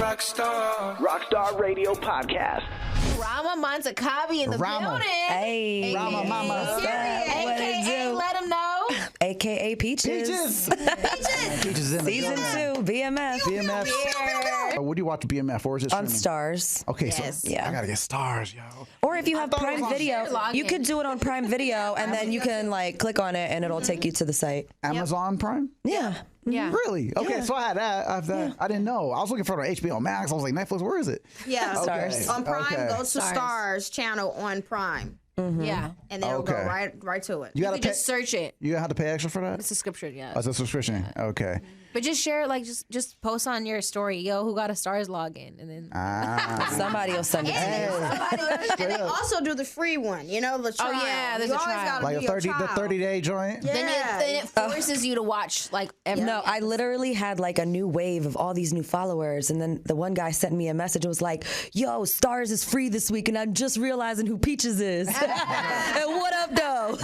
Rockstar Radio Podcast. Rama Montakhabi in the building. Hey. Rama Mama. AKA let him know. AKA Peaches. Peaches in the Season 2, BMF. BMF. What do you watch BMF, or is it On streaming? Stars. Okay, Yes. so Yeah. I gotta get Stars, yo. Or if you have thought it Prime was on Video, Share you login. could do it on Prime Video, and then you can like click on it, and it'll take you to the site. Amazon Prime? Yeah. Yeah. Really? Okay, Yeah. so I had that. I have that. I didn't know. I was looking for it on HBO Max. I was like, Netflix, where is it? Yeah, Stars. on Prime, Okay. go to Stars channel on Prime, Yeah. and then it'll go Okay. right to it. You You gotta can pay. just search it. You have to pay extra for that? It's a subscription, yeah. Oh, it's a subscription. Okay. But just share it, like just post on your story, yo, who got a Stars login, and then Somebody will send it to you. And they also do the free one, the trial. yeah, there's you a always trial. gotta Like do a 30, your the trial. 30-day joint? Yeah. then it forces you to watch like every. No, I literally had like a new wave of all these new followers, and then the one guy sent me a message. It was like, "Yo, Stars is free this week, and I'm just realizing who Peaches is." And what up, though?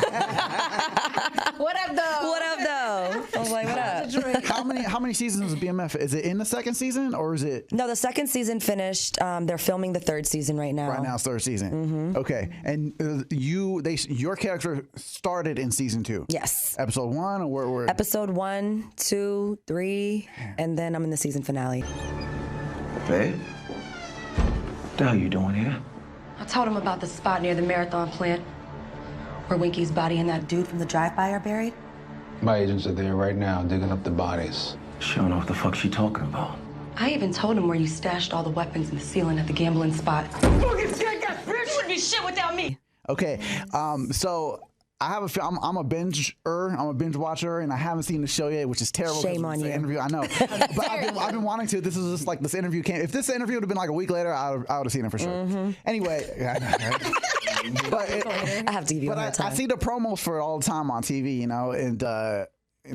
What up, though? What up, though? I was like, what up? How many seasons is BMF? Is it in the second season, or is it No, the second season finished. They're filming the third season right now. right now? It's third season. Okay, and your character started in season 2. Yes. Episode 1, or where? Episode 1, 2, 3, and then I'm in the season finale. Babe, what the hell you doing here? I told him about the spot near the marathon plant where Winky's body and that dude from the drive-by are buried. My agents are there right now digging up the bodies. She don't know what the fuck she talking about. I even told him where you stashed all the weapons in the ceiling at the gambling spot. You wouldn't be shit without me. Okay, so I have a. I'm a binge watcher, and I haven't seen the show yet, which is terrible. Shame 'cause on it's an you. Interview, I know, but I've been wanting to. This is just like this interview came. If this interview would have been like a week later, I would have seen it for sure. Mm-hmm. Anyway, but I have to give you a hard time. I see the promos for it all the time on TV, and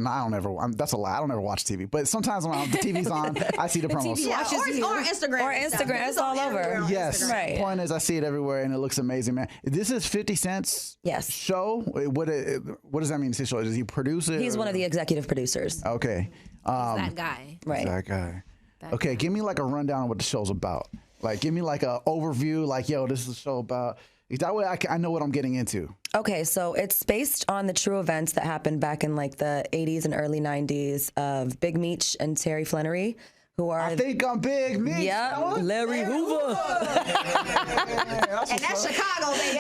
I don't ever. That's a lie. I don't ever watch TV, but sometimes when the TV's on, I see the promos. Yeah, or Instagram. Or and stuff. Instagram, it's all over. everywhere on Yes. Instagram. Right. Point is, I see it everywhere, and it looks amazing, man. This is 50 Cent's Yes. show. What does that mean? It's his show. Does he produce it? He's or- one of the executive producers. Okay. that guy. Right. That guy. Okay, give me like a rundown of what the show's about. Like, give me like a overview. Like, yo, this is a show about. That way, I know what I'm getting into. Okay, so it's based on the true events that happened back in like the 80s and early 90s of Big Meech and Terry Flannery, who are. I think I'm Big Meech. Yeah, Larry Hoover. And that's Chicago, baby.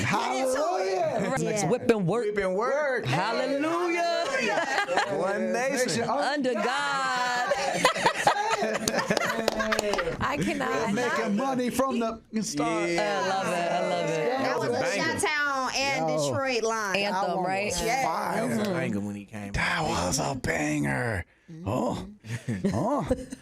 Hallelujah. Hallelujah. It's whipping work. Whipping work. Hallelujah. One nation. Under God. I cannot. Making money from the start. I love it. That was a Chi-Town and Detroit line. Anthem, right? Fire. That was a banger when he came. That was a banger. Oh.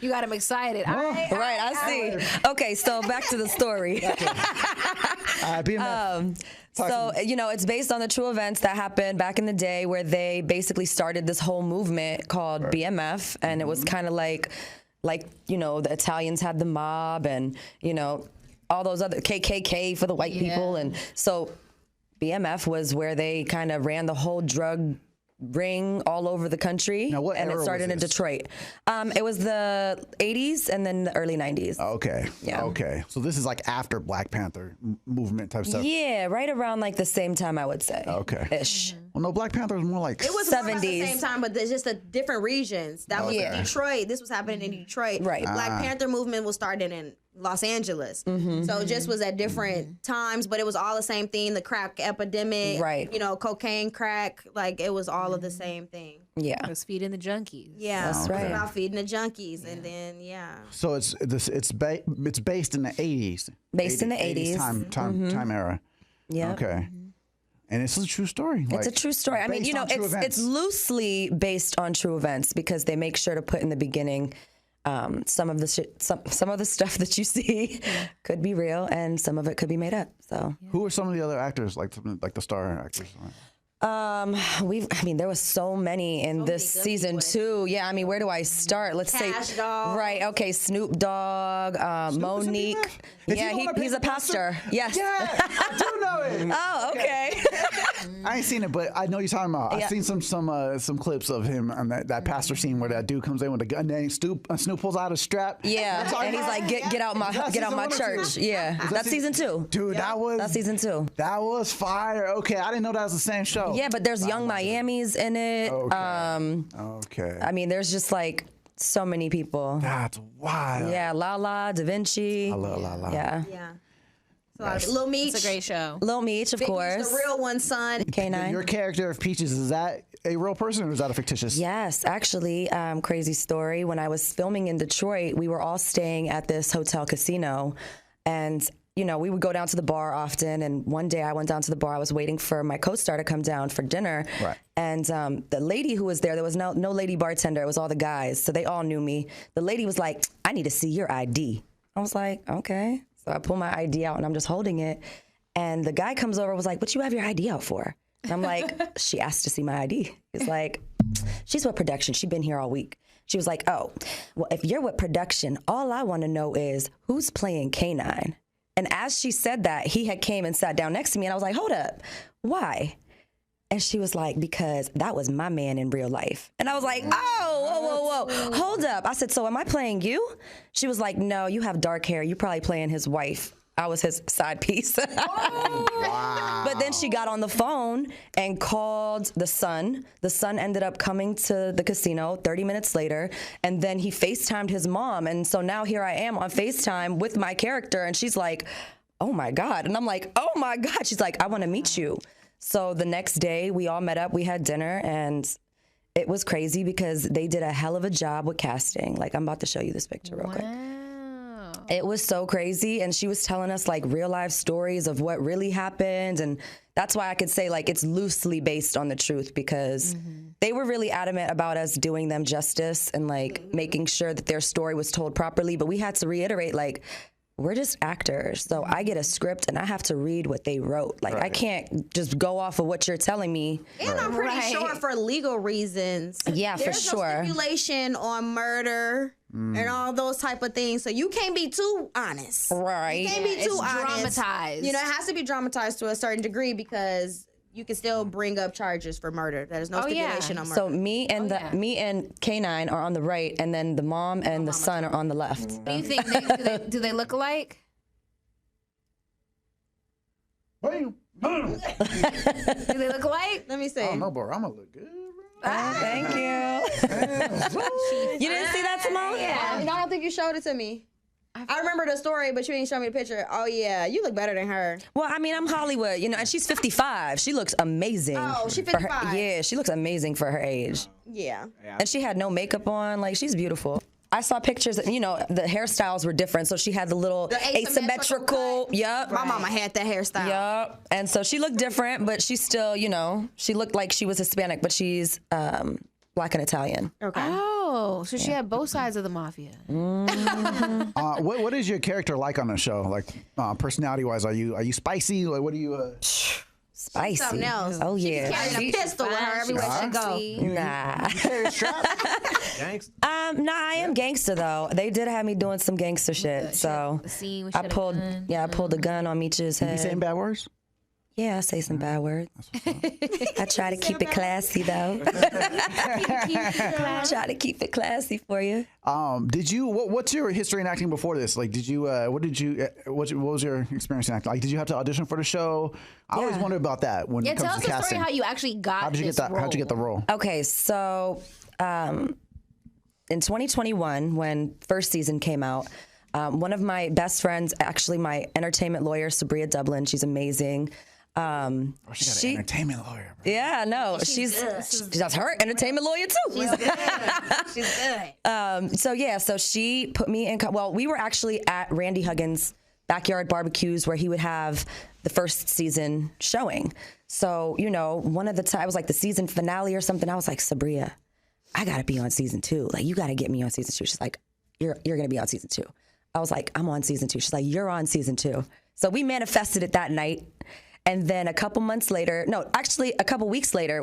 You got him excited. Right, I see. Okay, so back to the story. BMF. So, it's based on the true events that happened back in the day where they basically started this whole movement called BMF. And it was kind of like, the Italians had the mob and, all those other KKK for the white people. And so BMF was where they kind of ran the whole drug ring all over the country. Now, what and era it started was in this? Detroit. It was the 80s and then the early 90s. Okay. Yeah. Okay. So this is like after Black Panther movement type stuff. Yeah, right around like the same time, I would say. Okay. Ish. Well, no, Black Panther was more like. It was more or less 70s. the same time, but there's just the different regions. That was Yeah. Detroit. This was happening in Detroit. Right. Black Panther movement was started in Los Angeles. So it just was at different times, but it was all the same thing. The crack epidemic. Right. Cocaine, crack. Like it was all of the same thing. Yeah. It was feeding the junkies. Yeah. That's It was right. about feeding the junkies, and then So it's based in the 80s. Based in the 80s. Time era. Yeah. Okay. And it's a true story. It's a true story. I mean, based on true it's events. loosely based on true events because they make sure to put in the beginning some of the stuff that you see could be real and some of it could be made up. So Who are some of the other actors, like the star actors? there was so many in this season too. Yeah, I mean, where do I start? Let's Cash say, Doll. right? Okay, Snoop Dogg, Monique. Yeah, he's a pastor. Yes. Yeah, I do know it. Oh, okay. I ain't seen it, but I know you're talking about. Yeah. I've seen some clips of him on that pastor scene where that dude comes in with a gun and Snoop pulls out a strap. Yeah, and he's like, get out my church. Yeah, that's season 2. Dude, that's season 2. That was fire. Okay, I didn't know that was the same show. Yeah, but there's Young Miami's in it. Okay. I mean, there's just like so many people. That's wild. Yeah, Lala, Da Vinci. I love Lala. Yeah. Lil Meech. It's a great show. Lil Meech, of course. The real one, son. K9. Your character of Peaches, is that a real person or is that a fictitious? Yes, actually, crazy story. When I was filming in Detroit, we were all staying at this hotel casino, and we would go down to the bar often. And one day I went down to the bar. I was waiting for my co-star to come down for dinner. Right. And the lady who was there was no lady bartender. It was all the guys. So they all knew me. The lady was like, I need to see your ID. I was like, okay. So I pull my ID out and I'm just holding it. And the guy comes over and was like, what you have your ID out for? And I'm like, she asked to see my ID. He's like, she's with production. She's been here all week. She was like, oh, well, if you're with production, all I want to know is who's playing K9. And as she said that, he had came and sat down next to me, and I was like, hold up, why? And she was like, because that was my man in real life. And I was like, oh, whoa, hold up. I said, so am I playing you? She was like, no, you have dark hair. You're probably playing his wife. I was his side piece. Wow. But then she got on the phone and called the son. The son ended up coming to the casino 30 minutes later, and then he FaceTimed his mom. And so now here I am on FaceTime with my character, and she's like, oh my God. And I'm like, oh my God. She's like, I want to meet you. So the next day we all met up, we had dinner, and it was crazy because they did a hell of a job with casting. Like, I'm about to show you this picture real quick. It was so crazy, and she was telling us like real life stories of what really happened, and that's why I could say like it's loosely based on the truth, because they were really adamant about us doing them justice and like making sure that their story was told properly. But we had to reiterate, like, we're just actors, so I get a script and I have to read what they wrote. Like, I can't just go off of what you're telling me. And I'm pretty sure for legal reasons. Yeah, for there's sure. There's no stipulation on murder and all those type of things, so you can't be too honest. Right. You can't be too honest. Dramatized. It has to be dramatized to a certain degree because you can still bring up charges for murder. There's no stipulation on murder. So me and K9 are on the right, and then the mom and the son are on the left. Do you think do they look alike? Do they look alike? Let me see. I don't know, but I'm gonna look good. Thank you. You didn't see that, Simone? Yeah. No, I don't think you showed it to me. I remember the story, but you didn't show me the picture. Oh, yeah. You look better than her. Well, I mean, I'm Hollywood, and she's 55. She looks amazing. Oh, she's for her- 55. Yeah, she looks amazing for her age. Yeah. And she had no makeup on. Like, she's beautiful. I saw pictures, the hairstyles were different. So she had the little asymmetrical. Yep. My mama had that hairstyle. Yep. And so she looked different, but she still, she looked like she was Hispanic, but she's Black and Italian. Okay. Oh, so she had both sides of the mafia. What is your character like on the show? Like, personality-wise, are you spicy? Like, what do you? Spicy. Something else. Oh yeah. Carrying a pistol with her everywhere she go. Nah. Gangsta. Nah, I am gangster though. They did have me doing some gangster shit. So The scene when I pulled a gun on Meech's You head. saying bad words? Yeah, I say some bad words. I try to keep it classy though. Try to keep it classy for you. Did you? What's your history in acting before this? Like, did you? What was your experience in acting? Like, did you have to audition for the show? I always wonder about that when it tell comes us to the story casting. how you actually got How'd you get that? role. How'd you get the role? Okay, so in 2021, when first season came out, one of my best friends, actually my entertainment lawyer, Sabria Dublin, she's amazing. She got an entertainment lawyer. Bro. Yeah, no, she's that's her entertainment lawyer too. She's good. She's good. So she put me in. Well, we were actually at Randy Huggins' backyard barbecues where he would have the first season showing. So one of the times, it was like the season finale or something. I was like, Sabria, I gotta be on season 2. Like, you gotta get me on season 2. She's like, you're gonna be on season 2. I was like, I'm on season 2. She's like, you're on season 2. So we manifested it that night. And then a couple weeks later,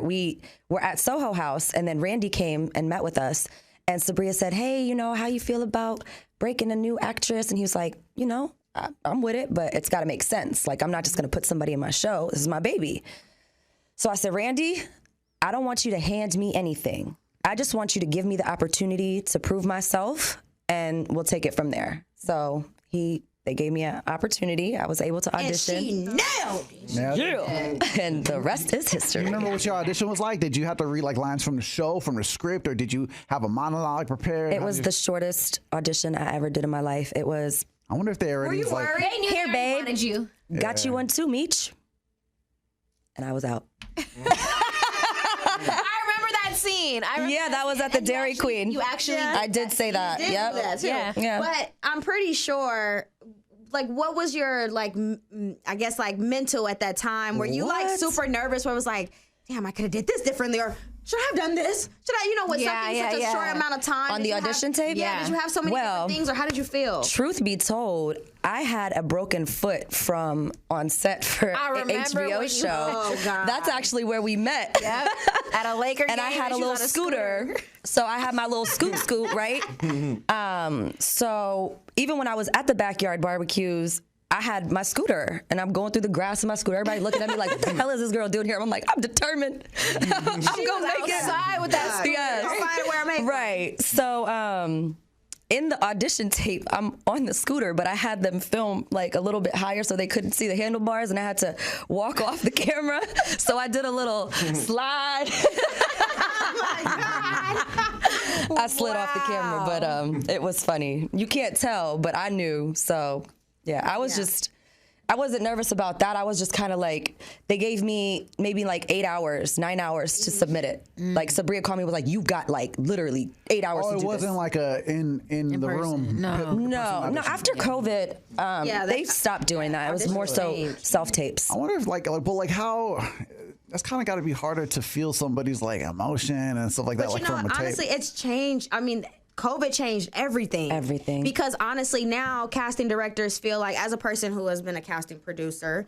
we were at Soho House, and then Randy came and met with us. And Sabria said, hey, how you feel about breaking a new actress? And he was like, I'm with it, but it's got to make sense. Like, I'm not just going to put somebody in my show. This is my baby. So I said, Randy, I don't want you to hand me anything. I just want you to give me the opportunity to prove myself, and we'll take it from there. So they gave me an opportunity. I was able to audition. And she nailed it. Yeah. And the rest is history. You remember what your audition was like? Did you have to read like lines from the show, from the script, or did you have a monologue prepared? It was the shortest audition I ever did in my life. It was. I wonder if they already was like, They knew Here, they babe. wanted you. Got you one too, Meech. And I was out. I remember that scene. Yeah, that was at the And Dairy Queen. You actually. I did say that. Did do Yep. that, too. Yeah. But I'm pretty sure, like, what was your, like, I guess, like, mental at that time? Were you, like, What? super nervous where it was like, damn, I could have did this differently, or should I have done this? Should I, with something such a short amount of time? On did the you have- audition tape? Yeah. Did you have so many different things, or how did you feel? Truth be told, I had a broken foot from on set for I an remember when HBO you- show. Oh, God. That's actually where we met. Yep. At a Laker And game. I had a she little was on scooter. So I had my little scoot, right? So even when I was at the backyard barbecues, I had my scooter, and I'm going through the grass in my scooter. Everybody looking at me like, what the hell is this girl doing here? I'm like, I'm determined. I'm going to make it. outside with that scooter. Yes. I'll find where I make Right. So in the audition tape, I'm on the scooter, but I had them film like a little bit higher so they couldn't see the handlebars, and I had to walk off the camera. So I did a little slide. I slid off the camera, but it was funny. You can't tell, but I knew. So yeah, I wasn't nervous about that. I was just kind of like, they gave me maybe like 9 hours to submit it. Like Sabria called me, was like, you got like literally 8 hours to do it this. wasn't like a in the person. room. No. After COVID, they stopped doing that. It was more so self-tapes. I wonder if but how. That's kind of got to be harder to feel somebody's like emotion and stuff like that, But like from a tape. honestly, it's changed. I mean, COVID changed everything. Everything. Because honestly, now casting directors feel like, as a person who has been a casting producer,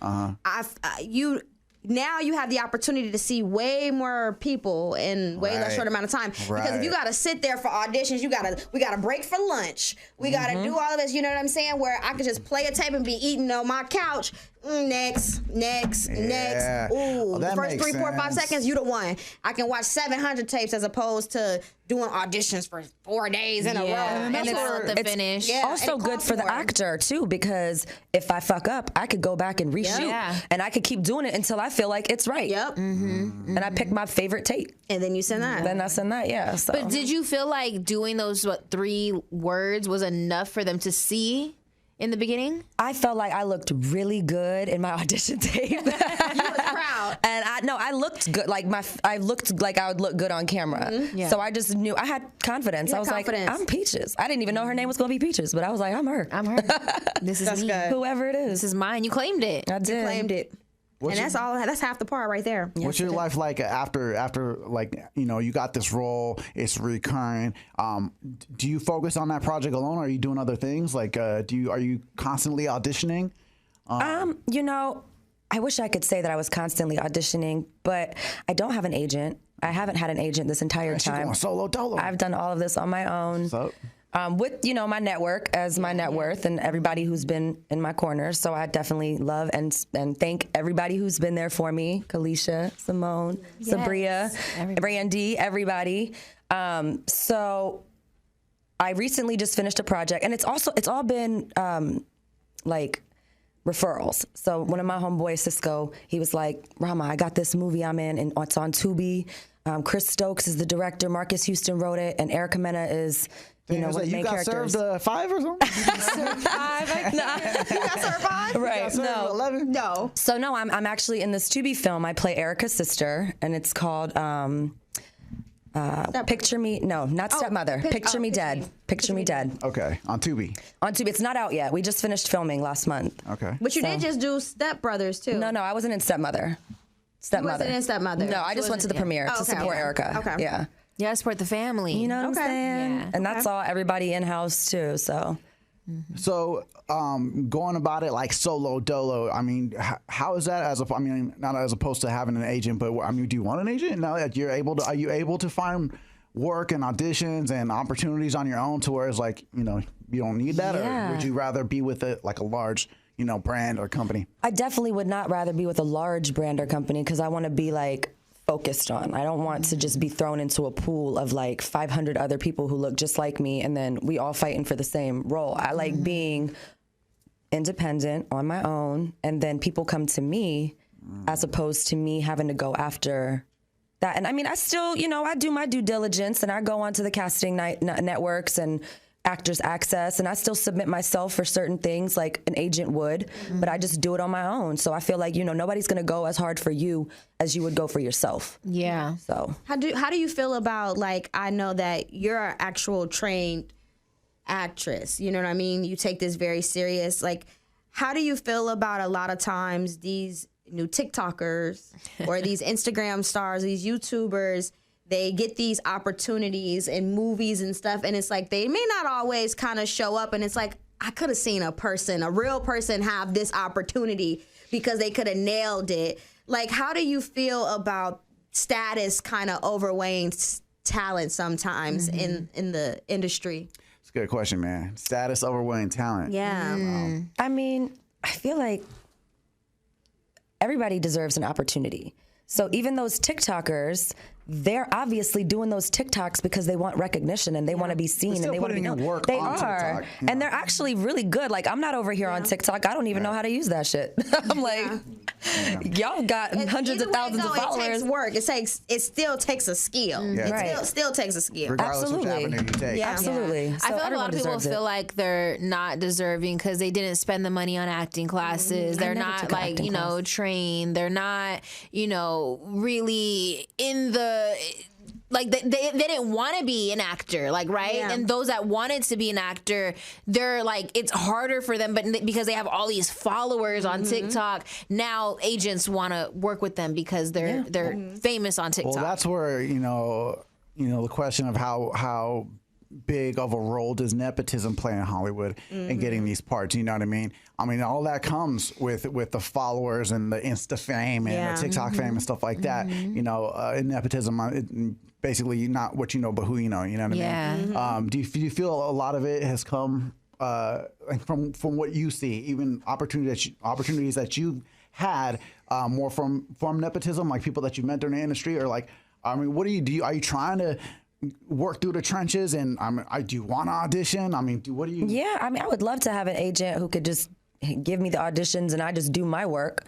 now you have the opportunity to see way more people in way less short amount of time. Because if you got to sit there for auditions, we got to break for lunch. We got to do all of this. You know what I'm saying? Where I could just play a tape and be eating on my couch. Next. Ooh, the first 3, 4, 5 seconds, you the one. I can watch 700 tapes as opposed to doing auditions for 4 days in a row. And it's the finish. Yeah, also and it good costs for the more. actor too, because if I fuck up, I could go back and reshoot, Yeah. and I could keep doing it until I feel like it's right. Yep. And I pick my favorite tape. And then you send that. Then I send that. Yeah. So. But did you feel like doing those 3 words was enough for them to see in the beginning? I felt like I looked really good in my audition tape. You was proud. And I looked good. Like I looked like I would look good on camera. Yeah. So I just knew I had confidence. You I had was confidence. like, I'm Peaches. I didn't even know her name was gonna be Peaches, but I was like, I'm her. I'm her. This is me. good. Whoever it is. This is mine. You claimed it. I did. Claimed it. And that's all. That's half the part right there. What's your life like after like you got this role? It's recurring. Do you focus on that project alone, or are you doing other things? Like, are you constantly auditioning? I wish I could say that I was constantly auditioning, but I don't have an agent. I haven't had an agent this entire She's time. going solo dolo. I've done all of this on my own. So? With my network as my net worth and everybody who's been in my corner. So I definitely love and thank everybody who's been there for me. Kalisha, Simone, Sabria, Randy, everybody. So I recently just finished a project, and it's all been like referrals. So one of my homeboys, Cisco, he was like, Rama, I got this movie I'm in, and it's on Tubi. Chris Stokes is the director. Marcus Houston wrote it, and Erica Mena is one of the main characters. You got served 5 or something? You got served 5? Right. No. 11? No. So no, I'm actually in this Tubi film. I play Erica's sister, and it's called Picture Me. No, not Stepmother. Picture Me Dead. Picture Me Dead. Okay, on Tubi. On Tubi. It's not out yet. We just finished filming last month. Okay. But you did just do Step Brothers too. No, I wasn't in Stepmother. Stepmother. wasn't in Stepmother. No, I just went to the premiere to support Erica. Okay. Yeah. Yeah, support the family. You know what I'm saying? Yeah. And that's all everybody in house too. So. So, going about it like solo dolo. I mean, how is that? Not as opposed to having an agent, but do you want an agent now that you're able to? Are you able to find work and auditions and opportunities on your own to where it's like you don't need that, Yeah. or would you rather be with a large, brand or company? I definitely would not rather be with a large brand or company because I want to be like focused on. I don't want to just be thrown into a pool of like 500 other people who look just like me and then we all fighting for the same role. I like being independent on my own and then people come to me as opposed to me having to go after that. And I mean, I still, I do my due diligence and I go onto the casting networks and Actors Access, and I still submit myself for certain things like an agent would, but I just do it on my own. So I feel like, nobody's going to go as hard for you as you would go for yourself. Yeah. So How do you feel about, like, I know that you're an actual trained actress, you know what I mean? You take this very serious. Like, how do you feel about a lot of times these new TikTokers or these Instagram stars, these YouTubers, they get these opportunities in movies and stuff, and it's like they may not always kind of show up, and it's like, I could have seen a real person have this opportunity because they could have nailed it. Like, how do you feel about status kind of overweighing talent sometimes in the industry? It's a good question, man. Status overweighing talent. Yeah. I mean, I feel like everybody deserves an opportunity. So even those TikTokers, they're obviously doing those TikToks because they want recognition and they want to be seen and they want to be known. Work they on are. TikTok, and they're actually really good. Like, I'm not over here on TikTok. I don't even know how to use that shit. I'm like, y'all got hundreds of thousands of followers. It takes work. It still takes a skill. Right. It still takes a skill. Regardless which avenue you take. Yeah. Absolutely. I So feel like a everyone lot of people deserves it. feel like they're not deserving because they didn't spend the money on acting classes. They're never not took an like, acting class. trained. They're not, really in the... Like they didn't want to be an actor, like, right? Yeah. And those that wanted to be an actor, they're like, it's harder for them, but because they have all these followers on TikTok, now agents want to work with them because they're famous on TikTok. Well, that's where the question of how big of a role does nepotism play in Hollywood in getting these parts? You know what I mean? I mean, all that comes with the followers and the Insta fame and the TikTok fame and stuff like that. Nepotism, basically not what you know, but who you know. You know what I mean? Do you feel a lot of it has come from what you see, even opportunities that you had more from nepotism, like people that you met during the industry, or like, I mean, what do you do? Are you trying to work through the trenches, and do you want to audition? I mean, what do you? Yeah, I mean, I would love to have an agent who could just give me the auditions and I just do my work.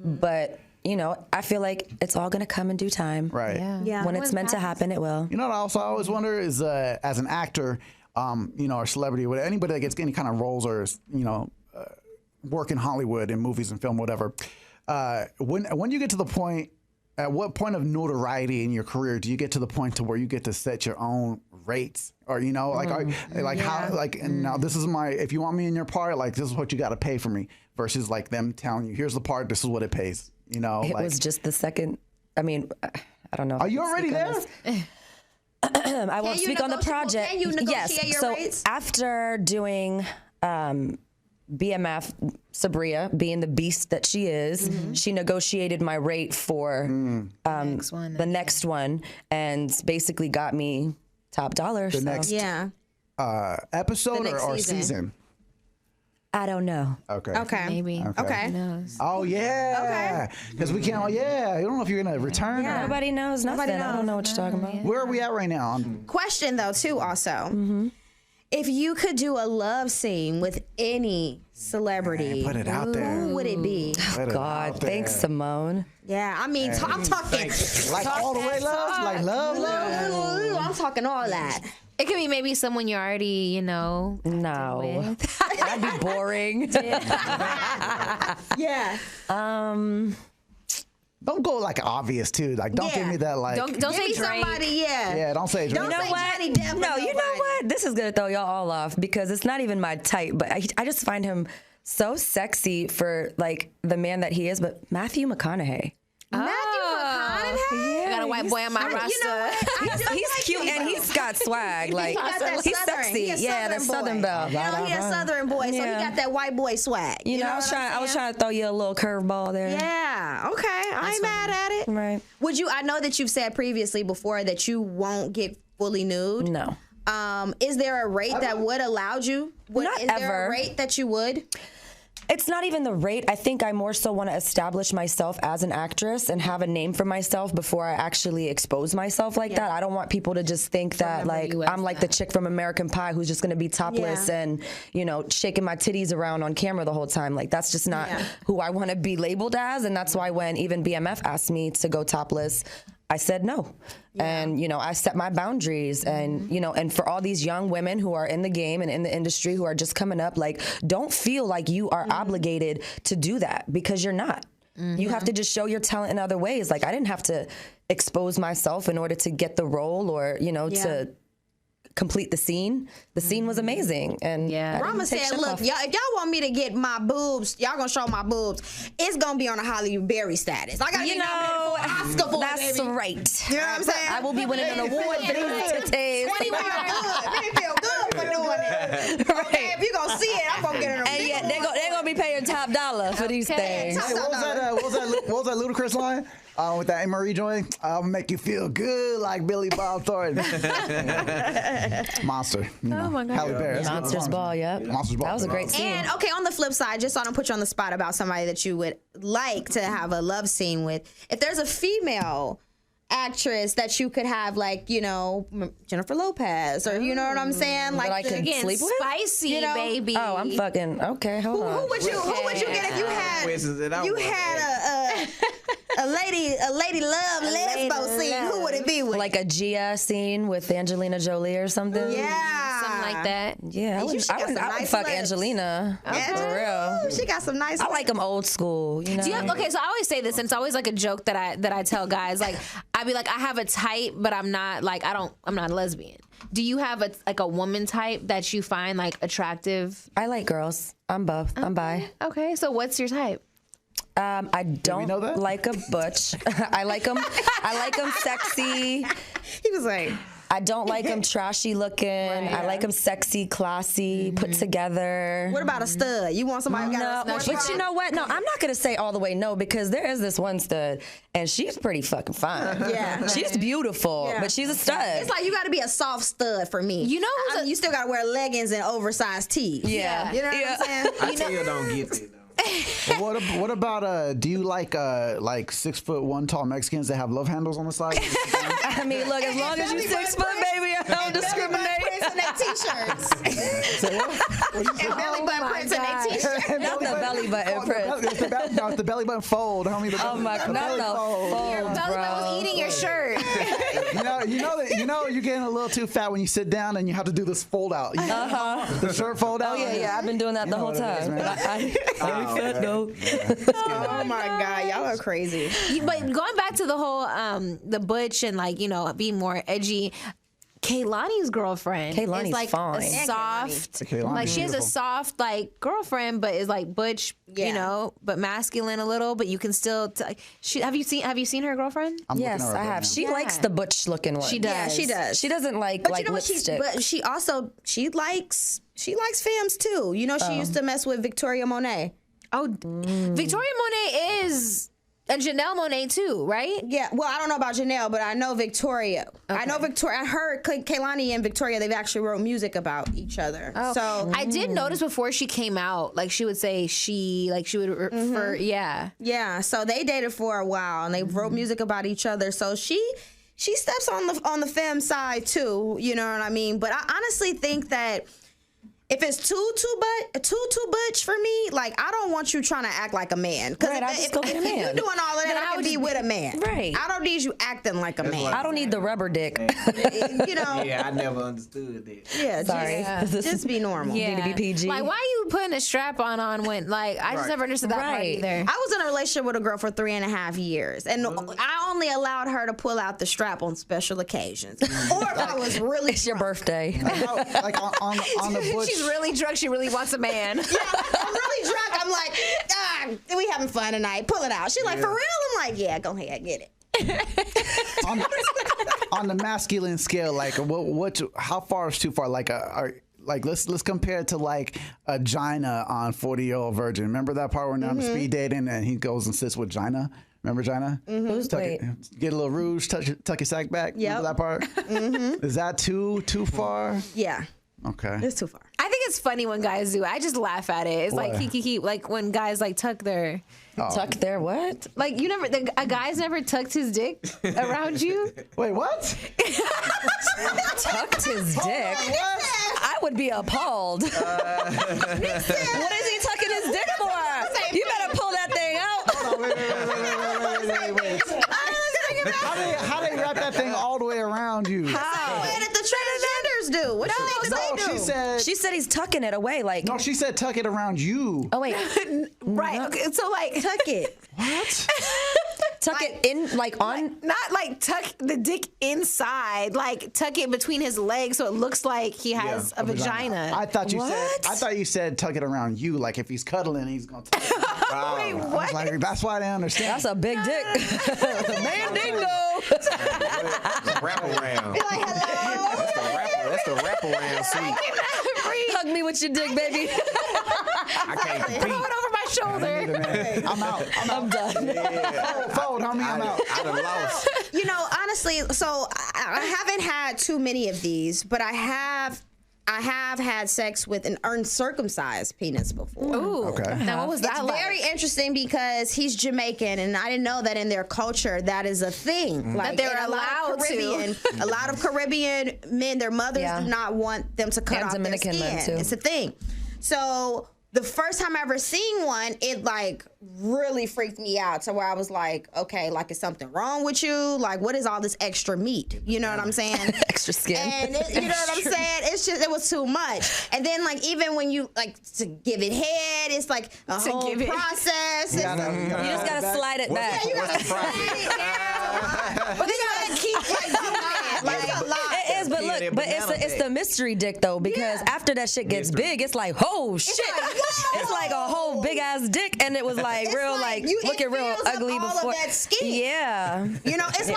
But, I feel like it's all going to come in due time. Right. Yeah. When it's meant to happen, it will. You know what I always wonder is, as an actor, or celebrity, anybody that gets any kind of roles or, work in Hollywood, in movies and film, whatever, when you get to the point, at what point of notoriety in your career do you get to the point to where you get to set your own rates? Or, now this is if you want me in your part, like, this is what you got to pay for me, versus like them telling you, here's the part, this is what it pays. It was just the second. I mean, I don't know. Are you already there? I won't speak on the project. Can you negotiate your so rates? After doing BMF, Sabria being the beast that she is, she negotiated my rate for the next one and basically got me top dollar. The next episode The next or season. season? I don't know. Okay. Maybe. Okay. Who knows? Oh, yeah. Because we can't, I don't know if you're going to return. Yeah. Or, Nobody knows nothing. Nobody I don't know what you're talking about. where are we at right now? Question though, too, also. If you could do a love scene with any celebrity, Put it out there. who would it be? Put it God, out there. thanks, Simone. Yeah, I mean, I'm talking Like all the way love? Like love? I'm talking all that. It could be maybe someone you already, No. That'd be boring. Yeah. Don't go like obvious too. Like don't give me that like. Don't Give say me Drake. somebody, Yeah, don't say Drake. Don't say what? Johnny Depp. No, you know what? This is gonna throw y'all all off because it's not even my type. But I just find him so sexy for like the man that he is. But Matthew McConaughey. Matthew McConaughey? I got a white boy on my roster. You know what? He's cute and he's got swag. Like He got that he's Southern. sexy. He a Yeah, the Southern boy. belle. You know, he a Southern boy, so he Yeah. got that white boy swag. You know, what I was I'm trying to throw you a little curveball there. Yeah. Okay. I ain't mad at it. Right. Would you? I know that you've said previously before that you won't get fully nude. No. Is there a rate that would allow you? Not is there ever. a rate that you would? It's not even the rate. I think I more so want to establish myself as an actress and have a name for myself before I actually expose myself like that. I don't want people to just think that like I'm like the chick from American Pie who's just going to be topless and, you know, shaking my titties around on camera the whole time. Like that's just not who I want to be labeled as. And that's why when even BMF asked me to go topless, I said no. And, you know, I set my boundaries and, you know, and for all these young women who are in the game and in the industry who are just coming up, like, don't feel like you are obligated to do that because you're not. You have to just show your talent in other ways. Like, I didn't have to expose myself in order to get the role or, you know, to complete the scene. The scene was amazing. And Rama said, look, y'all, if y'all want me to get my boobs, y'all gonna show my boobs, it's gonna be on a Holly Berry status. I gotta get nominated for an Oscar for it, that's baby. right. You know what I'm saying? I will be winning an award for these titties. It feel good for doing it. Okay, if you gonna see it, I'm gonna get it. And yeah, they're gonna be paying top dollar for these things. Hey, what was that Ludacris line? With that Marie joint, I'll make you feel good like Billy Bob Thornton. Monster. Oh my God. Halle Berry. Monsters Ball, Monsters Ball. That was a great scene. And okay, on the flip side, just so I don't put you on the spot about somebody that you would like to have a love scene with, if there's a female actress that you could have, like, you know, Jennifer Lopez, or you know what I'm saying, like that I could sleep with? Spicy, you know? baby. Oh, I'm fucking okay. Hold on. Who would you get if you had a lady love lesbo scene? Who would it be with? Like a Gia scene with Angelina Jolie or something? Yeah, something like that. Yeah, I would fuck lips. Angelina. For real. Ooh, she got some nice. I like them old school. You know. Do you have, okay, so I always say this, and it's always like a joke that I tell guys. Like, I'd be like, I have a type, but I'm not like I'm not a lesbian. Do you have a woman type that you find like attractive? I like girls. I'm both. I'm bi. Okay, so what's your type? I don't like a butch. I like them sexy. He was like, I don't like them trashy looking. I like them sexy, classy, put together. what about a stud? You want somebody who got a But sports you know what? No, I'm not going to say all the way no, because there is this one stud, and she's pretty fucking fine. Yeah. She's beautiful, but she's a stud. It's like you got to be a soft stud for me. You know, you still got to wear leggings and oversized tees. Yeah. You know what I'm saying? I still don't get it though. What about do you like 6'1" tall Mexicans that have love handles on the side? I mean, look, as long as you 6 foot, baby, I don't discriminate. Prints in their t-shirts. And belly button prints in their t-shirts. Not the belly button print. It's the belly button fold, homie. Oh my God, not the fold, your belly button was eating your shirt. You know you're getting a little too fat when you sit down and you have to do this fold out. The shirt fold out. Oh yeah, I've been doing that the whole time. Oh my God, y'all are crazy. But going back to the whole the butch and like, you know, being more edgy, Kehlani's girlfriend Kehlani's is like fine. a soft, Kehlani's like she has a beautiful. soft like girlfriend, but is like butch, you know, but masculine a little. But you can still. Have you seen her girlfriend? Yes, I have. She likes the butch looking one. She does. Yeah, she does. She doesn't like But you know what? lipstick. But she likes femmes too. You know, she used to mess with Victoria Monet. Oh, Victoria Monet is. And Janelle Monáe too, right? Yeah, well, I don't know about Janelle, but I know Victoria. Okay. I know Victoria. I heard Kehlani and Victoria, they've actually wrote music about each other. Oh. So I did notice before she came out, like she would say she would refer, Yeah, so they dated for a while and they wrote music about each other. So she steps on the femme side too, you know what I mean? But I honestly think that if it's too butch for me, like I don't want you trying to act like a man. Right, I just go get a man. If you're doing all of that, I can be with a man. Right. I don't need you acting like a man. I don't need the rubber dick. You know. Yeah, I never understood that. Yeah. Sorry. Just be normal. Need to be PG. Like, why are you putting a strap on when, like, I just never understood that part either. I was in a relationship with a girl for 3.5 years, and I only allowed her to pull out the strap on special occasions, or if I was really. It's your birthday. Like on the butch. She's really drunk. She really wants a man. Yeah, I'm really drunk. I'm like, we having fun tonight. Pull it out. She's like, for real? I'm like, yeah, go ahead, get it. on the masculine scale, like how far is too far? Like let's compare it to like a Gina on 40-Year-Old Virgin. Remember that part when they're on the speed dating and he goes and sits with Gina? Remember, Gina? Get a little rouge, tuck your sack back. Yep. Remember that part? Is that too far? Yeah. Okay. It's too far. I think it's funny when guys do it. I just laugh at it. It's like kiki, like when guys like tuck their what? Like you never, a guy's never tucked his dick around you. Wait, what? Tucked his dick? I would be appalled. What is he tucking his dick for? You better pull that thing out. Hold on, wait. How they wrap that thing all the way around you? How? What did the transgenders do? What do you think they do? She said he's tucking it away. Like No, she said tuck it around you. Oh wait, Right. Okay, so like Tuck it. What? tuck it in like on. not like tuck the dick inside, like tuck it between his legs so it looks like he has a vagina. I thought you said tuck it around you, like if he's cuddling, he's gonna tuck it. Wait, I was what? like, that's why I didn't understand. That's a big dick. Man dingo. Wrap around. Be like, hello. That's the wrap around seat. Hug me with your dick, baby. I can't Throw compete. it over my shoulder. I'm out. I'm done. Fold, homie. I'm out. I done lost. You know, honestly, so I haven't had too many of these, but I have had sex with an uncircumcised penis before. Ooh. Okay. Now what was that It's like? very interesting because he's Jamaican, and I didn't know that in their culture that is a thing. Like they're in a lot of allowed to. Caribbean, a lot of Caribbean men, their mothers Yeah. do not want them to cut And off Dominican their men, skin. too. It's a thing. So the first time I ever seen one, it like really freaked me out to where I was like, okay, like is something wrong with you? Like what is all this extra meat? You know what I'm saying? Extra skin. And you know what I'm saying? It's just, it was too much. And then like even when you like to give it head, it's like a whole give it- process. You just gotta slide it back. You gotta slide it down. But then you gotta keep like doing it. Like it's a lot. It is, but look, but it's the mystery dick though, because after that shit gets big, it's like, oh shit, like, whoa. it's like a whole big ass dick, and it was like It's real, like like you- looking it real fills up ugly all of before. that skin. Yeah, You know, it's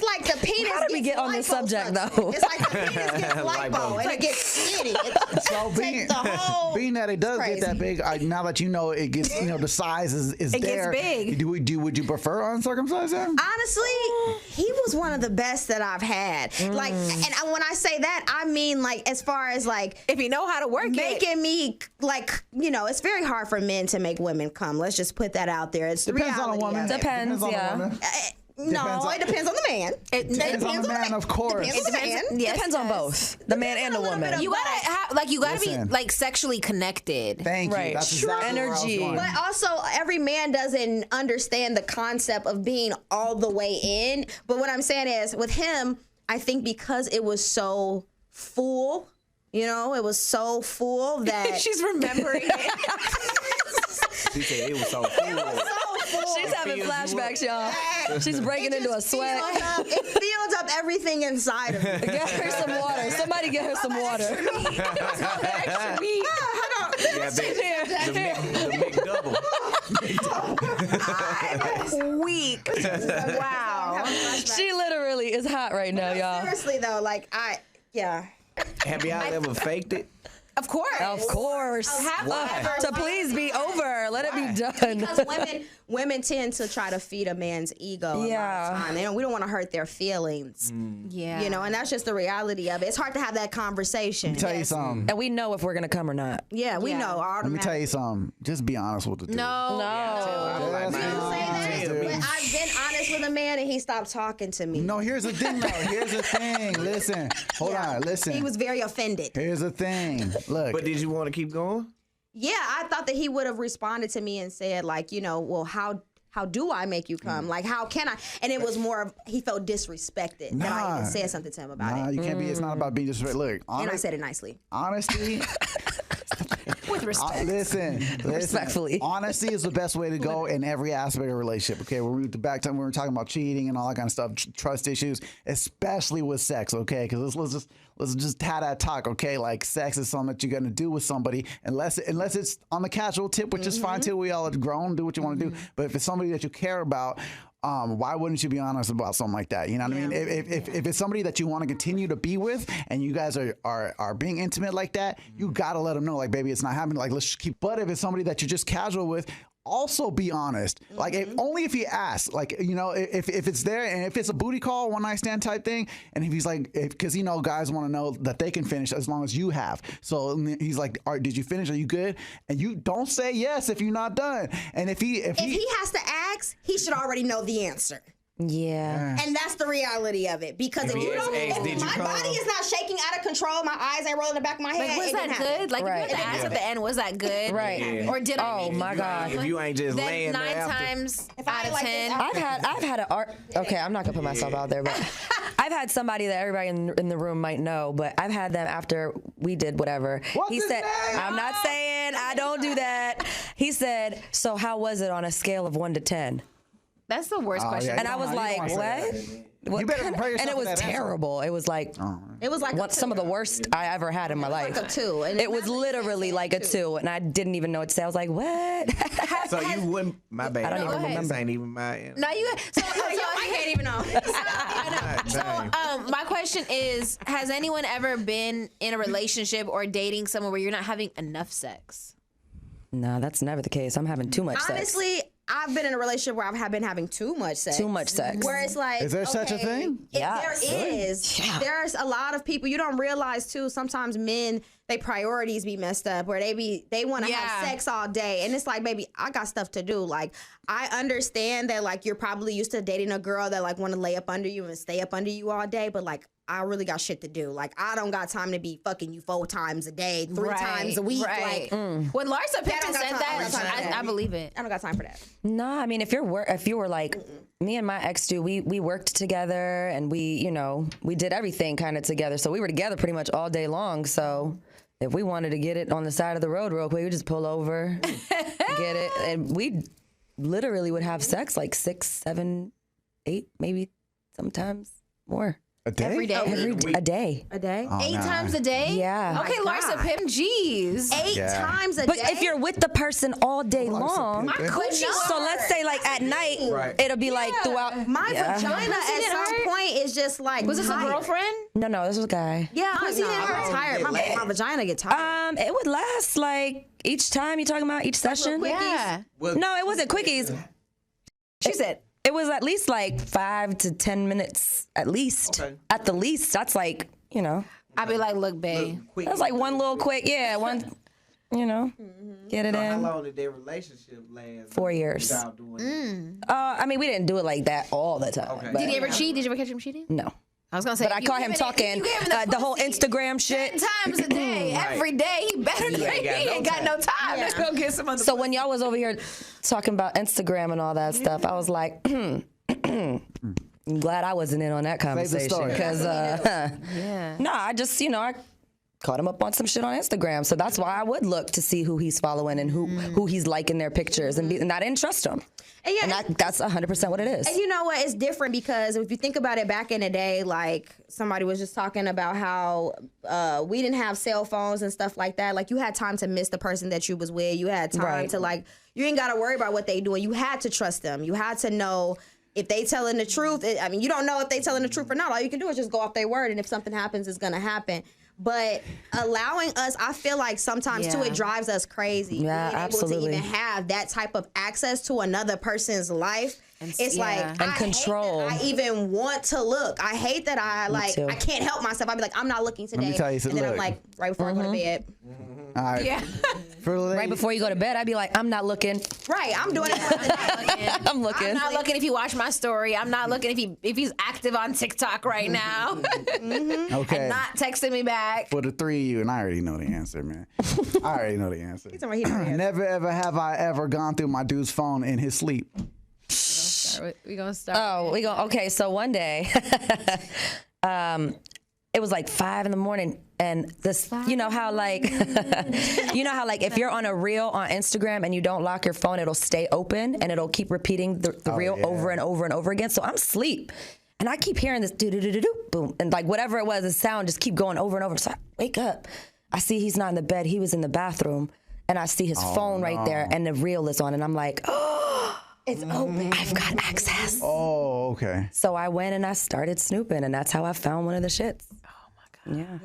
like the penis. How did we gets get on this lipo subject, suction. though? It's like the penis gets lipo and it gets skinny. So being that it does get that big, now that you know it gets, the size is It gets there. big. Would you prefer uncircumcised then? Honestly, he was one of the best that I've had. Like, and when I say that, I mean like as far as like If you know how to work it. making me like, it's very hard for men to make women come. Let's just put that out there. It's the Depends on a reality woman. of it. Depends, on the yeah. woman. No, it depends on the man. It Depends on the man, of course. Depends on the man. Yes, Depends on yes. both the man and the a little bit woman. of You gotta Listen. be like sexually connected. Thank you. Right. That's True. exactly where I was Energy. going. But also, every man doesn't understand the concept of being all the way in. But what I'm saying is, with him, I think because it was so full, it was so full that She's remembering it. She said it was so cool. She's having flashbacks, y'all. She's breaking into a sweat. It filled up everything inside of me. Get her some water. Somebody get her some water. Extra meat. Yeah, the McDouble. Weak. Wow. She literally is hot right now, y'all. Seriously though, Have y'all ever faked it? Of course. Of course. Why? To please be over. Let it be done. Because women tend to try to feed a man's ego a lot Yeah. of time. We don't want to hurt their feelings. Yeah. And that's just the reality of it. It's hard to have that conversation. Let me tell you something. And we know if we're gonna come or not. Yeah, we know. Let me tell you something. Just be honest with the dude. No. Just be honest, dude. But I've been honest with a man and he stopped talking to me. No, here's the thing, though. Here's the thing. Listen. Hold on. Listen. He was very offended. Here's the thing. Look. But did you want to keep going? Yeah, I thought that he would have responded to me and said, like, well, how do I make you come? Like, how can I? And it was more of, he felt disrespected that I even said something to him about it. You can't be. It's not about being disrespectful. Look, And I said it nicely. honesty. With respect. Listen, Respectfully. honesty is the best way to go in every aspect of a relationship. Okay, when we were talking about cheating and all that kind of stuff, trust issues, especially with sex. Okay, because let's just have that talk. Okay, like sex is something that you're gonna do with somebody, unless it's on the casual tip, which is fine too. We all have grown, do what you want to do. But if it's somebody that you care about, why wouldn't you be honest about something like that? You know what I mean? If it's somebody that you want to continue to be with and you guys are being intimate like that, you gotta let them know, like, baby, it's not happening. Like, let's keep. But if it's somebody that you're just casual with, also be honest. Like, only if he asks. Like, you know, if it's there and if it's a booty call, one night stand type thing, and if he's like, because you know, guys want to know that they can finish as long as you have. So he's like, all right, did you finish? Are you good? And you don't say yes if you're not done. And if he has to ask, he should already know the answer. Yeah. And that's the reality of it. Because if you don't, if my body is not shaking out of control, my eyes ain't rolling in the back of my head. Like, was that good? Like, Right. if you had to ask at the end, was that good? Right. Or did I? Oh my God. If you ain't just Then laying 9 there after. times If I out ain't of like 10. this, I've had an art. Okay, I'm not gonna put myself out there, but I've had somebody that everybody in the room might know. But I've had them after we did whatever. What's He his said, name? "I'm not saying I don't do that." He said, "So how was it on a scale of 1 to 10?" That's the worst question. yeah. And I was like, "What?" You better prepare yourself And it for was that answer. terrible. It was like some of the worst I ever had in my life. like a 2. And It was literally like a 2, and I didn't even know what to say. I was like, "What?" So you wouldn't, my bad. I don't even This remember. ain't even my. No, you. So I can't even know. So my question is: has anyone ever been in a relationship or dating someone where you're not having enough sex? No, that's never the case. I'm having too much sex. Honestly, I've been in a relationship where I've been having too much sex. Too much sex. Where it's like, Is there such a okay, thing? Yes. There is. Yeah. There's a lot of people you don't realize too. Sometimes men, they priorities be messed up where they want to have sex all day, and it's like, baby, I got stuff to do. Like, I understand that like you're probably used to dating a girl that like want to lay up under you and stay up under you all day, but like, I really got shit to do. Like, I don't got time to be fucking you 4 times a day, 3 times a week. Right. Like, When Larsa picked and got said time- I don't got time for that, that. I believe it. I don't got time for that. No, I mean, if you were like me and my ex dude, we worked together and we did everything kind of together. So we were together pretty much all day long. So if we wanted to get it on the side of the road real quick, we just pull over, get it, and we literally would have sex like 6, 7, 8, maybe sometimes more. A day? Every day. A day. A day? 8 times a day? Yeah. Okay, Oh my Larsa God. Pim, jeez. 8 times a But day? if you're with the person all day long, Pimp. so let's say like at night, it'll be like throughout. My Yeah. vagina at it some hurt? point is just like Was this a tired. girlfriend? No, this was a guy. Yeah, Pussy didn't I'm hurt? tired. My vagina get tired. It would last like each time you talking about each session. Yeah. No, it wasn't quickies. She said. It was at least like 5 to 10 minutes at least. Okay. At the least, that's like, I'd be like, look, babe. that's like one little quick, one, get it How in. long did their relationship last? 4 years. Without doing I mean, we didn't do it like that all the time. Okay. But Did he ever cheat? Did you ever catch him cheating? no. I was gonna say, But I caught him talking the whole Instagram shit. 10 times a day, every day. He better than ain't he got no ain't got no time. Let's go get some other. So when y'all was over here talking about Instagram and all that stuff, I was like, I'm glad I wasn't in on that conversation. story. Because, no, I just, I caught him up on some shit on Instagram. So that's why I would look to see who he's following and who he's liking their pictures. And I didn't trust him. And That's 100% what it is. And you know what? It's different because if you think about it, back in the day, like somebody was just talking about how we didn't have cell phones and stuff like that. Like you had time to miss the person that you was with. You had time to like, you ain't got to worry about what they doing. You had to trust them. You had to know if they telling the truth. I mean, you don't know if they telling the truth or not. All you can do is just go off their word. And if something happens, it's going to happen. But allowing us, I feel like sometimes too, it drives us crazy. Yeah, being absolutely. able to even have that type of access to another person's life. It's like, And I control. hate that I even want to look. I hate that I too. I can't help myself. I'd be like, I'm not looking today. me tell you and something, then I'm look. like, right before I go to bed. All right. Yeah. For the Right ladies- before you go to bed, I'd be like, I'm not looking. Right, I'm doing it for the day. I'm looking. I'm not looking if he watched my story. I'm not looking if he's active on TikTok right now. Okay. And not texting me back. For the 3 of you, and I already know the answer, man. I already know the answer. He's already here. Never ever have I ever gone through my dude's phone in his sleep. We gonna start. Oh, we go. Okay, so one day, it was like 5 a.m, and this, you know how like if you're on a reel on Instagram and you don't lock your phone, it'll stay open and it'll keep repeating the reel over and over and over again. So I'm asleep, and I keep hearing this do do do do do boom, and like whatever it was, the sound just keep going over and over. So I wake up, I see he's not in the bed, he was in the bathroom, and I see his phone right there, and the reel is on, and I'm like, oh, It's open. I've got access. Oh, okay. So I went and I started snooping, and that's how I found one of the shits. Oh my God. Yeah.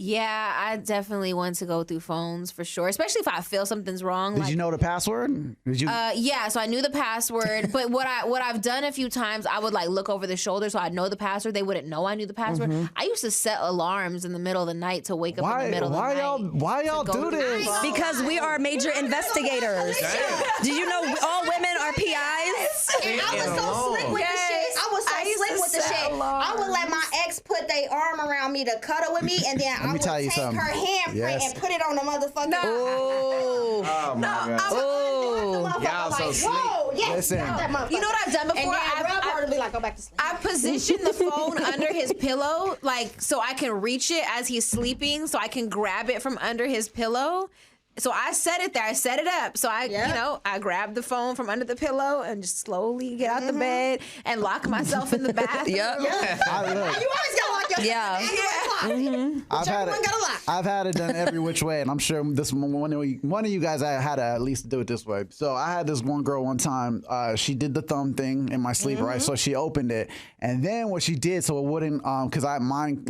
Yeah, I definitely want to go through phones for sure, especially if I feel something's wrong. Did you know the password? Did you? Yeah, so I knew the password, but what I've done a few times, I would like look over the shoulder so I'd know the password. They wouldn't know I knew the password. I used to set alarms in the middle of the night to wake up in the middle of the night. Why y'all do this? Because we are major investigators. Do you know all women are PIs? And I was so slick with the shit. I was so slick with the shit. I would let my ex put their arm around me to cuddle with me, and then I would take her handprint and put it on the motherfucker. Oh my God. Y'all so slick. Whoa, yes. You know what I've done before? I've be like, go back to sleep. I position the phone under his pillow, like so I can reach it as he's sleeping, so I can grab it from under his pillow. So I set it there. I set it up. So I grab the phone from under the pillow and just slowly get out the bed and lock myself in the bathroom. You always gotta lock yourself. I've had it done every which way, and I'm sure this one of you guys had to at least do it this way. So I had this one girl one time. She did the thumb thing in my sleep, right? So she opened it, and then what she did, so it wouldn't, because mine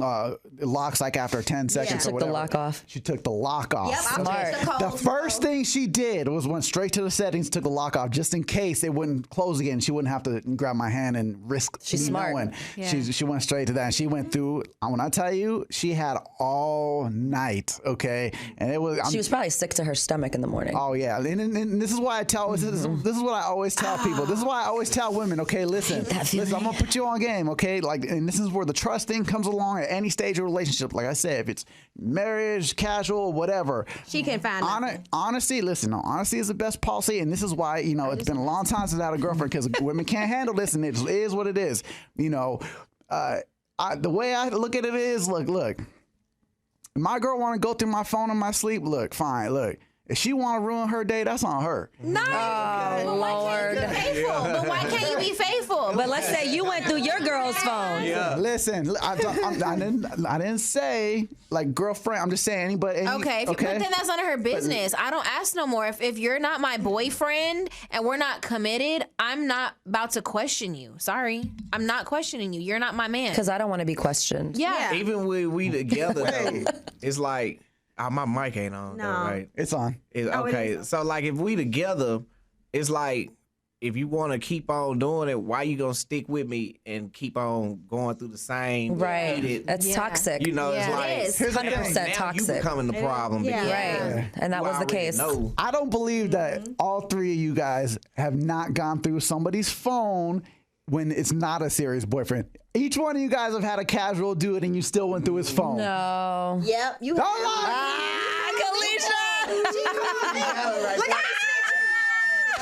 it locks like after 10 seconds. She took the lock off. She took the lock off. Yep, Smart. The first thing she did was went straight to the settings, took the lock off, just in case it wouldn't close again. She wouldn't have to grab my hand and risk She's me smart. knowing. Yeah. She went straight to that. And she went through. When I tell you, she had all night. Okay, and it was. She was probably sick to her stomach in the morning. Oh yeah, and this is why I tell. This is what I always tell people. This is why I always tell women. Okay, listen. I'm gonna put you on game. Okay, like, and this is where the trust thing comes along at any stage of relationship. Like I said, if it's marriage, casual, whatever. She can find honesty. Listen, honesty is the best policy, and this is why it's been a long time since I had a girlfriend because women can't handle this, and it is what it is. The way I look at it is, look. My girl want to go through my phone in my sleep. Look, fine. Look, if she want to ruin her day, that's on her. No, Lord. But why can't you be faithful? But let's say you went through your girl's phone. Yeah. Listen, I didn't say like girlfriend. I'm just saying anybody. Okay, but then that's none of her business. I don't ask no more. If you're not my boyfriend and we're not committed, I'm not about to question you. Sorry, I'm not questioning you. You're not my man. Because I don't want to be questioned. Yeah. Even when we together, though, it's like. My mic ain't on, though, right? It's on. Okay, so like if we together, it's like if you want to keep on doing it, why you gonna stick with me and keep on going through the same? Right. That's toxic. You know, it's like it is. 100% now toxic. you becoming the problem. Right. And that was the case. Know. I don't believe that all three of you guys have not gone through somebody's phone when it's not a serious boyfriend. Each one of you guys have had a casual do it and you still went through his phone. No. Yep. You have. Kalisha! She called me. Look at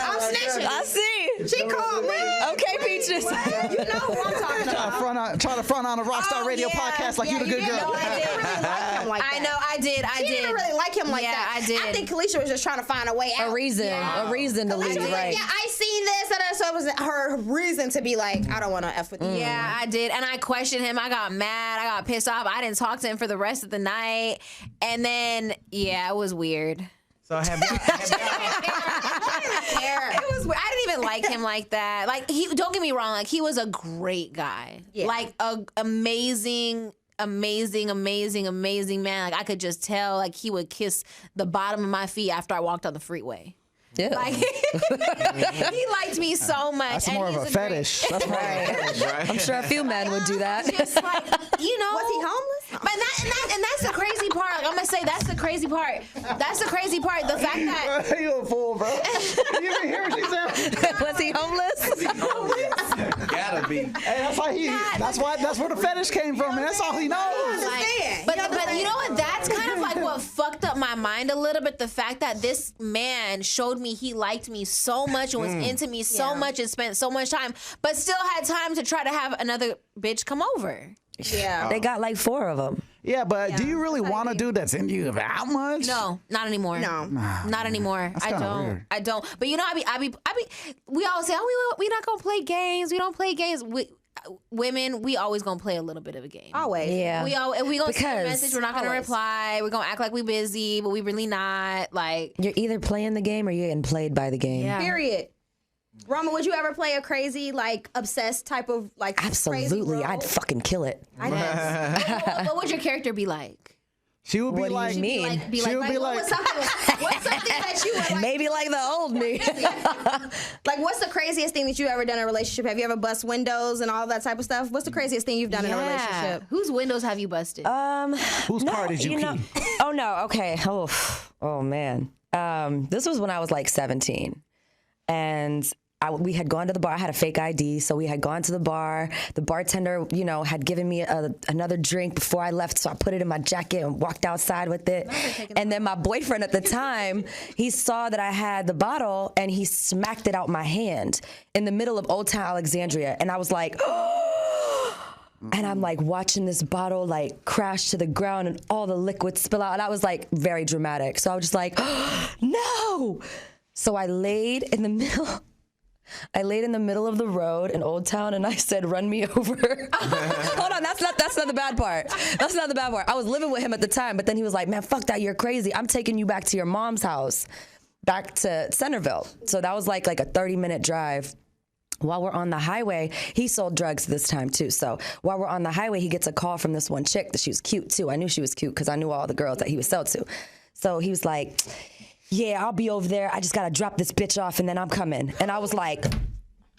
I'm snitching. I see. She called me. Okay, Peaches. You know who I'm talking about. Try to front on a Rockstar Radio Podcast like you the good girl. No, I didn't really like him like that. I know, I did. She didn't really like him like that. I did. I think Kalisha was just trying to find a way out. A reason to leave, right? Yeah, I seen this, so it was her reason to be like, I don't want to F with you. Yeah, I did. And I questioned him. I got mad. I got pissed off. I didn't talk to him for the rest of the night. And then, it was weird. So have you? It was weird. I didn't even like him like that. Like, don't get me wrong. Like, he was a great guy. Yeah. Like, a amazing man. Like, I could just tell, like, he would kiss the bottom of my feet after I walked on the freeway. Yeah. Like, he liked me so much. That's more of a fetish. That's more of a fetish. Right. I'm sure a few men would do that. Just like, Was he homeless? But and that's the crazy part. Like, I'm gonna say that's the crazy part. That's the crazy part. The fact that you a fool, bro. You didn't hear what she said? Was he homeless? Gotta be. Hey, that's where the fetish came from, and that's all he knows. But you know what? That's kind of like what fucked up my mind a little bit. The fact that this man showed me he liked me so much and was into me so much and spent so much time, but still had time to try to have another bitch come over. Yeah. They got like 4 of them. Yeah, but do you really want a dude that's into you that much? No, not anymore. No. Not anymore. That's I kinda don't. weird. I don't. But you know, I be. We always say, oh, we not gonna play games. We don't play games. Women, we always gonna play a little bit of a game. Always. Yeah. If we gonna send a Because- message, we're not gonna reply. We're gonna act like we busy, but we really not. Like, You're either playing the game or you're getting played by the game. yeah. Period. Rama, would you ever play a crazy, like, obsessed type of, like, Absolutely. crazy role? I'd fucking kill it. What would your character be like? She would be What do like, you mean? she would be like, what's something that you would like, Maybe like the old me. like, what's the craziest thing that you ever done in a relationship? Have you ever bust windows and all that type of stuff? What's the craziest thing you've done in a relationship? Whose windows have you busted? whose car did you keep? Oh no, okay. Oh man. This was when I was like 17, and we had gone to the bar. I had a fake ID, so we had gone to the bar. The bartender, had given me another drink before I left, so I put it in my jacket and walked outside with it. And then my boyfriend at the time, he saw that I had the bottle, and he smacked it out my hand in the middle of Old Town Alexandria. And I was like, oh! And I'm like watching this bottle like crash to the ground and all the liquid spill out. And I was like very dramatic. So I was just like, oh, no! So I laid in the middle of the road in Old Town, and I said, "Run me over." Hold on, that's not the bad part. That's not the bad part. I was living with him at the time, but then he was like, "Man, fuck that, you're crazy. I'm taking you back to your mom's house, back to Centerville." So that was like a 30-minute drive. While we're on the highway, he sold drugs this time too. So while we're on the highway, he gets a call from this one chick that she was cute too. I knew she was cute because I knew all the girls that he would sell to. So he was like, "Yeah, I'll be over there. I just gotta drop this bitch off and then I'm coming." And I was like,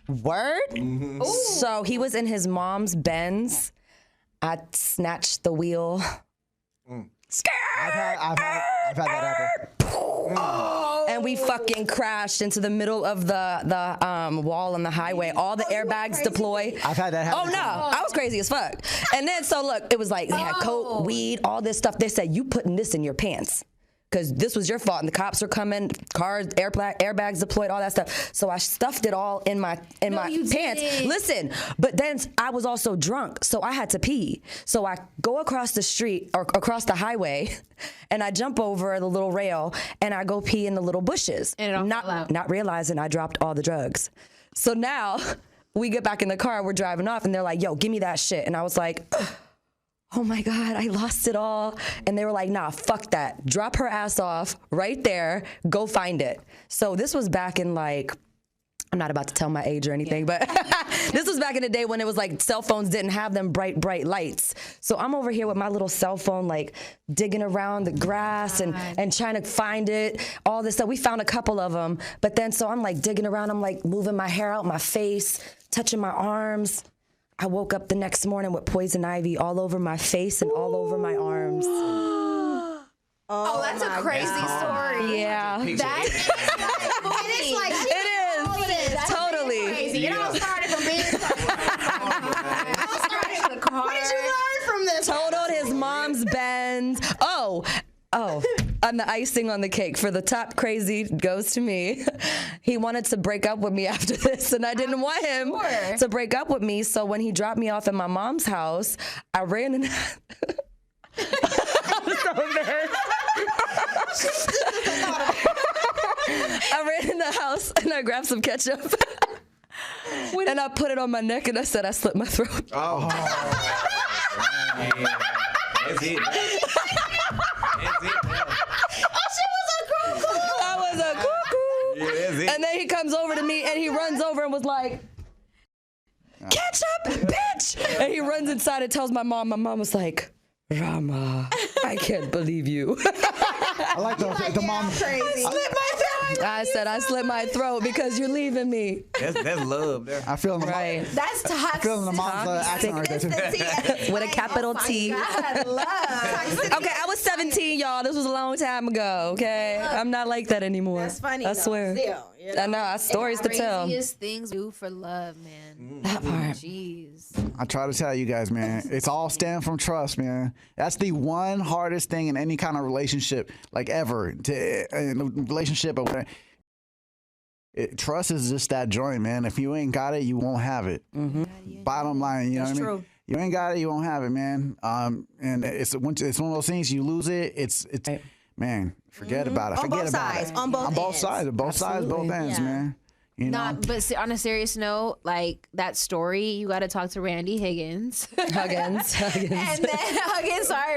word? Mm-hmm. So he was in his mom's Benz. I snatched the wheel. I've had that happen. Oh. And we fucking crashed into the middle of the wall on the highway. All the airbags deploy. I've had that happen. Oh no, I was crazy as fuck. And then so look, it was like they had coke, weed, all this stuff. They said, "You putting this in your pants, because this was your fault." And the cops were coming, cars, airbags deployed, all that stuff. So I stuffed it all in my pants. Didn't. Listen, but then I was also drunk, so I had to pee. So I go across the street or across the highway, and I jump over the little rail, and I go pee in the little bushes, and it all fell out. Not realizing I dropped all the drugs. So now we get back in the car, we're driving off, and they're like, "Yo, give me that shit." And I was like, "Oh my God, I lost it all." And they were like, "Nah, fuck that. Drop her ass off right there. Go find it." So this was back in I'm not about to tell my age or anything, but this was back in the day when it was like cell phones didn't have them bright lights. So I'm over here with my little cell phone, digging around the grass and trying to find it, all this stuff. We found a couple of them, but then so I'm digging around, I'm moving my hair out my face, touching my arms. I woke up the next morning with poison ivy all over my face and all over my arms. Oh, that's a crazy story. Yeah. That is It is. Totally. crazy. It all started from being What did you learn from this? Totaled his mom's Benz. Oh, I'm the icing on the cake. For the top crazy goes to me. He wanted to break up with me after this, and I didn't want him to break up with me. So when he dropped me off at my mom's house, I ran in. I was so embarrassed. I ran in the house and I grabbed some ketchup and I put it on my neck and I said I slit my throat. Oh. That's it. I was a cuckoo. Yeah, that's it. And then he comes over to me and he runs over and was like, "Ketchup, bitch!" And he runs inside and tells my mom. My mom was like, "Rama, I can't believe you." I like the mom. Crazy. I said I slit my throat because you're leaving me. That's love there. I feel the Right. That's toxic. I feel the mom's accent right there too. With a capital T. God, love. Okay, I was 17, y'all. This was a long time ago, okay? I'm not like that anymore. That's funny. I though, swear. Still, you know? I know, I have stories to tell. Craziest things do for love, man. That part. Jeez. I try to tell you guys, man, it's all stemmed from trust, man. That's the one hardest thing in any kind of relationship, ever. In a relationship or whatever. Trust is just that joint, man. If you ain't got it, you won't have it. Mm-hmm. Bottom line, you know what I mean? You ain't got it, you won't have it, man. And it's one of those things. You lose it, it's man. Forget about it. Forget about it. On both sides, both ends, man. You know? But on a serious note, that story, you got to talk to Randy Higgins. Huggins. And then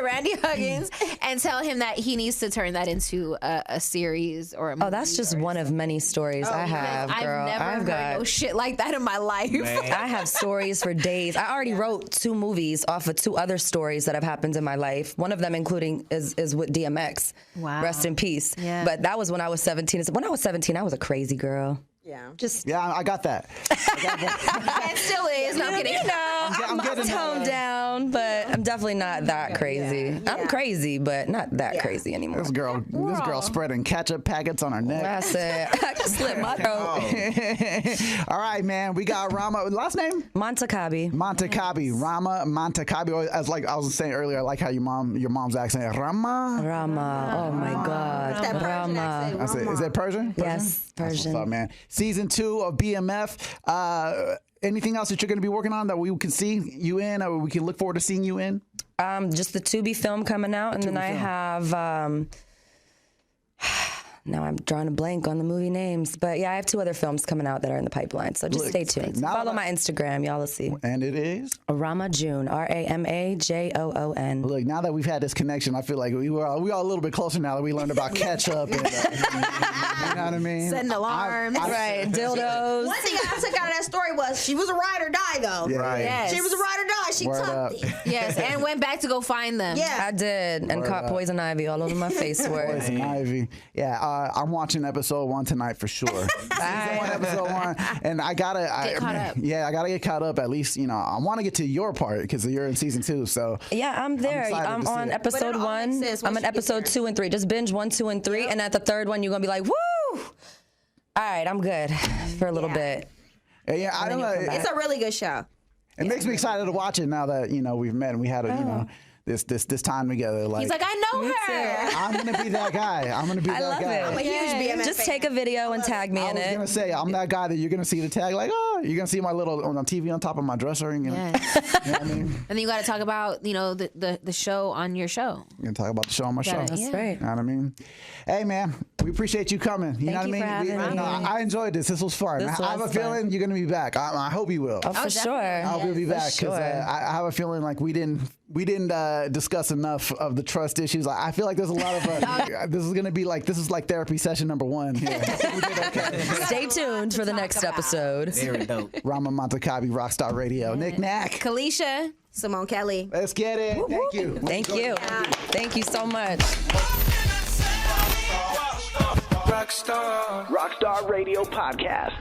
Randy Huggins, and tell him that he needs to turn that into a series or a movie. Oh, that's just one of many stories I have, girl. I've never heard no shit like that in my life. I have stories for days. I already wrote 2 movies off of 2 other stories that have happened in my life. One of them including is with DMX. Wow. Rest in peace. Yeah. But that was when I was 17. When I was 17, I was a crazy girl. Yeah. I got that. And still is. No, I'm kidding. You know, I'm toned down, but I'm definitely not that crazy. Yeah. I'm crazy, but not that crazy anymore. This girl spreading ketchup packets on her neck. That's it. I just slit my throat. All right, man. We got Rama. Last name? Montakhabi. Montakhabi. Rama Montakhabi. As like I was saying earlier, I like how your mom's accent. Rama. Oh my God. That Persian Rama. accent, That's it. Is it Persian? Yes, That's Persian. what's up, man. Season 2 of BMF. Anything else that you're going to be working on that we can see you in, or we can look forward to seeing you in? Just the Tubi film coming out, and then I have. Now I'm drawing a blank on the movie names, but yeah, I have 2 other films coming out that are in the pipeline. So just stay tuned. Follow my Instagram, y'all will see. And it is Rama June, RAMAJOON. Look, now that we've had this connection, I feel like we are a little bit closer now that we learned about ketchup. And, you know what I mean? Setting alarms. Right, dildos. One thing I took out of that story was she was a ride or die, though. Yeah. Right. Yes. She was a ride or die. She Word took up. it. Yes, and went back to go find them. Yeah. I did, and caught poison ivy all over my face for it. Poison Ivy. Yeah, I'm watching episode 1 tonight for sure. Season 1, episode 1, and I gotta Get caught up. Yeah, I gotta get caught up. At least I want to get to your part because you're in season 2. So Yeah, I'm there. excited I'm to see on it. episode But it all 1. makes sense I'm once on you get episode there. 2 and 3. Just binge 1, 2, and 3, and at the 3rd one, you're gonna be like, woo! All right, I'm good for a little bit. yeah, I don't know. It's a really good show. It makes me excited to watch it now that we've met and we had this time together. Like He's like, I know her. I'm gonna be that guy. I'm gonna be I that love guy. it. I'm a huge BMF Just fan. take a video and tag me I in was it. gonna say I'm that guy that you're gonna see the tag like, oh, you're gonna see my little on TV on top of my dresser. And, Yes. you know what I mean? And then you got to talk about, the show on your show. We're gonna talk about the show on my show. Gotta- That's Yeah. right. You know what I mean? Hey, man, we appreciate you coming. You know what I you mean? for having me. I enjoyed this. This was fun. This I have a was feeling fun. you're gonna be back. I hope you will. Oh, for sure. I hope you'll be back because sure. I have a feeling like we didn't discuss enough of the trust issues. I feel like there's a lot of this is gonna be like therapy session number 1 here. I think we did okay. Stay tuned for the next episode. Very dope. Rama Montakhabi, Rockstar Radio. Nick Nack. Kalisha. Simone Kelly. Let's get it. Thank you. Thank you. Thank you so much. Rockstar Radio Podcast.